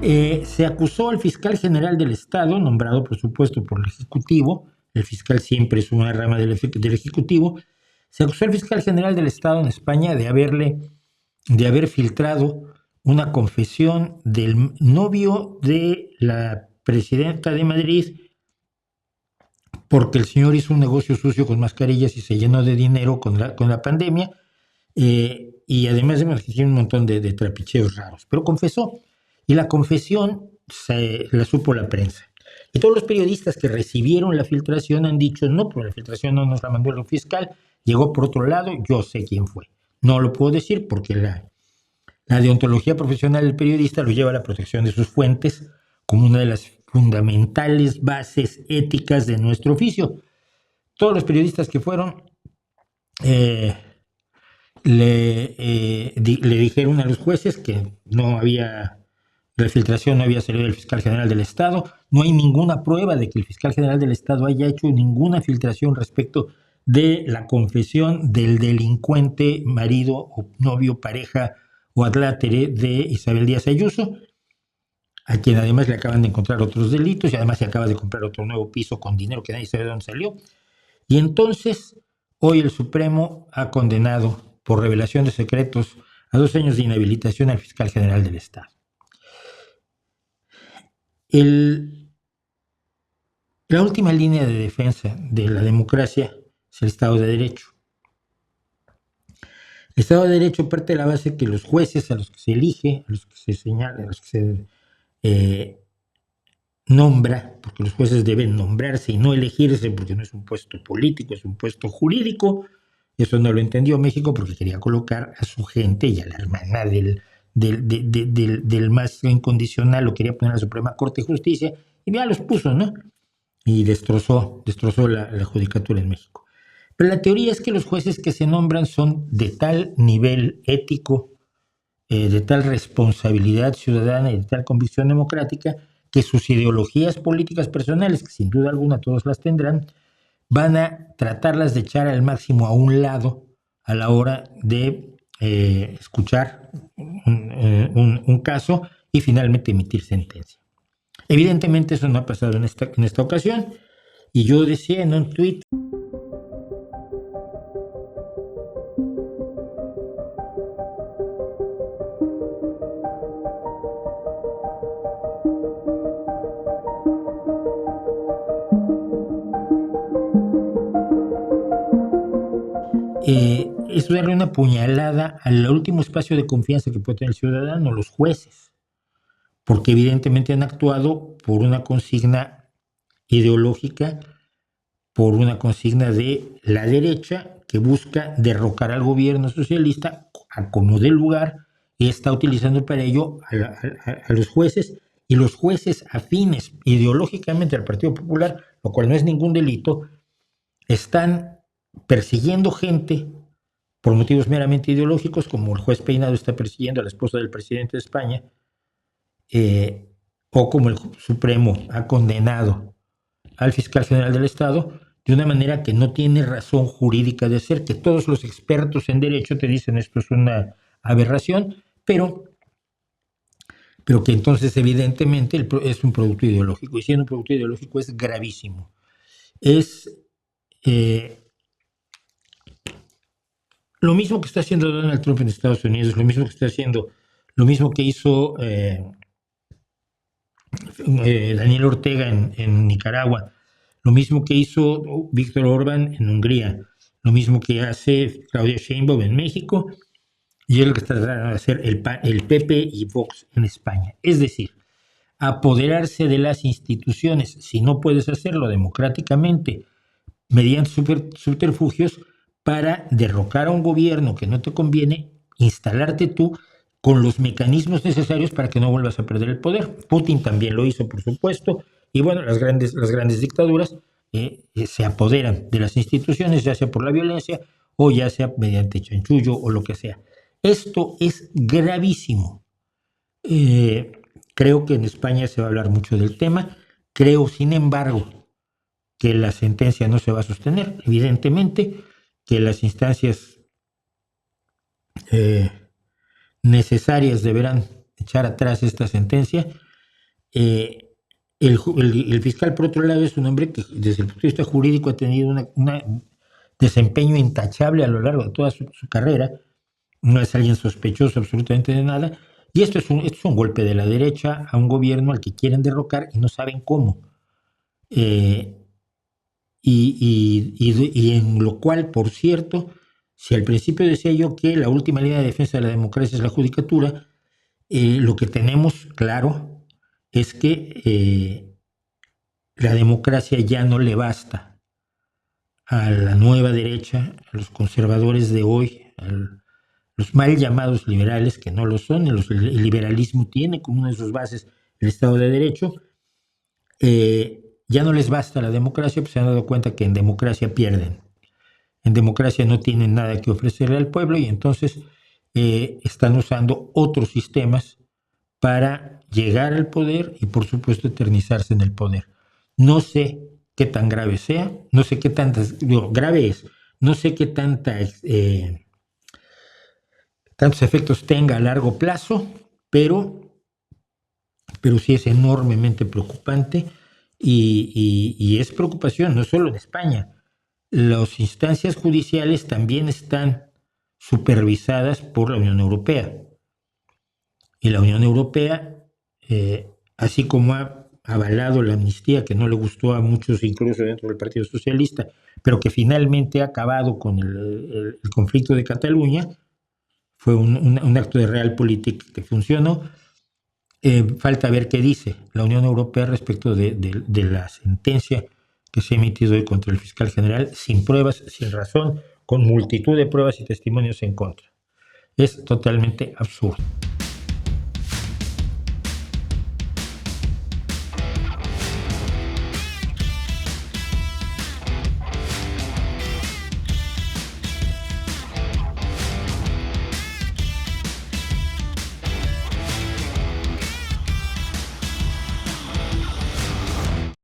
Se acusó al fiscal general del Estado, nombrado por supuesto por el Ejecutivo. El fiscal siempre es una rama del Ejecutivo. Se acusó al fiscal general del Estado en España de haber filtrado una confesión del novio de la presidenta de Madrid, porque el señor hizo un negocio sucio con mascarillas y se llenó de dinero con la pandemia, y además tiene un montón de trapicheos raros. Pero confesó, y la confesión la supo la prensa. Y todos los periodistas que recibieron la filtración han dicho, no, pero la filtración no nos la mandó el fiscal, llegó por otro lado, yo sé quién fue. No lo puedo decir porque la deontología profesional del periodista lo lleva a la protección de sus fuentes como una de las fundamentales bases éticas de nuestro oficio. Todos los periodistas que fueron le dijeron a los jueces que la filtración no había salido del fiscal general del Estado. No hay ninguna prueba de que el fiscal general del Estado haya hecho ninguna filtración respecto de la confesión del delincuente marido o novio, pareja o adlátere de Isabel Díaz Ayuso, a quien además le acaban de encontrar otros delitos y además se acaba de comprar otro nuevo piso con dinero que nadie sabe de dónde salió. Y entonces, hoy el Supremo ha condenado por revelación de secretos a 2 años de inhabilitación al fiscal general del Estado. La última línea de defensa de la democracia es el Estado de Derecho. El Estado de Derecho parte de la base que los jueces a los que se elige, a los que se señala, a los que se nombra, porque los jueces deben nombrarse y no elegirse porque no es un puesto político, es un puesto jurídico. Eso no lo entendió México porque quería colocar a su gente y a la hermana del más incondicional, lo quería poner a la Suprema Corte de Justicia, y ya los puso, ¿no? Y destrozó la judicatura en México. Pero la teoría es que los jueces que se nombran son de tal nivel ético, de tal responsabilidad ciudadana y de tal convicción democrática, que sus ideologías políticas personales, que sin duda alguna todos las tendrán, van a tratarlas de echar al máximo a un lado a la hora de escuchar un caso y finalmente emitir sentencia. Evidentemente eso no ha pasado en esta ocasión, y yo decía en un tuit: es darle una puñalada al último espacio de confianza que puede tener el ciudadano, los jueces, porque evidentemente han actuado por una consigna ideológica, por una consigna de la derecha que busca derrocar al gobierno socialista a como dé lugar, y está utilizando para ello a los jueces, y los jueces afines ideológicamente al Partido Popular, lo cual no es ningún delito, están persiguiendo gente por motivos meramente ideológicos, como el juez Peinado está persiguiendo a la esposa del presidente de España, o como el Supremo ha condenado al fiscal general del Estado, de una manera que no tiene razón jurídica de ser, que todos los expertos en derecho te dicen esto es una aberración, pero que entonces evidentemente es un producto ideológico, y siendo un producto ideológico es gravísimo. Es lo mismo que está haciendo Donald Trump en Estados Unidos, lo mismo que hizo Daniel Ortega en Nicaragua, lo mismo que hizo Víctor Orbán en Hungría, lo mismo que hace Claudia Sheinbaum en México, y es lo que está tratando de hacer el PP y Vox en España. Es decir, apoderarse de las instituciones, si no puedes hacerlo democráticamente, mediante subterfugios, para derrocar a un gobierno que no te conviene, instalarte tú con los mecanismos necesarios para que no vuelvas a perder el poder. Putin también lo hizo, por supuesto, y bueno, las grandes dictaduras se apoderan de las instituciones, ya sea por la violencia o ya sea mediante chanchullo o lo que sea. Esto es gravísimo. Creo que en España se va a hablar mucho del tema. Creo, sin embargo, que la sentencia no se va a sostener. Evidentemente que las instancias necesarias deberán echar atrás esta sentencia, El fiscal, por otro lado, es un hombre que desde el punto de vista jurídico ha tenido un desempeño intachable a lo largo de toda su carrera. No es alguien sospechoso absolutamente de nada. Y esto es un golpe de la derecha a un gobierno al que quieren derrocar y no saben cómo. Y en lo cual, por cierto, si al principio decía yo que la última línea de defensa de la democracia es la judicatura, lo que tenemos claro es que la democracia ya no le basta a la nueva derecha, a los conservadores de hoy, a los mal llamados liberales, que no lo son. El liberalismo tiene como una de sus bases el Estado de Derecho. Ya no les basta la democracia, pues se han dado cuenta que en democracia pierden. En democracia no tienen nada que ofrecerle al pueblo y entonces están usando otros sistemas para llegar al poder y por supuesto eternizarse en el poder. No sé qué tan grave sea, no sé qué tantas, grave es, no sé qué tantos efectos tenga a largo plazo, pero sí es enormemente preocupante y es preocupación no solo en España. Las instancias judiciales también están supervisadas por la Unión Europea. Y la Unión Europea, así como ha avalado la amnistía, que no le gustó a muchos, incluso dentro del Partido Socialista, pero que finalmente ha acabado con el conflicto de Cataluña, fue un acto de realpolitik que funcionó. Falta ver qué dice la Unión Europea respecto de la sentencia que se ha emitido hoy contra el fiscal general, sin pruebas, sin razón, con multitud de pruebas y testimonios en contra. Es totalmente absurdo.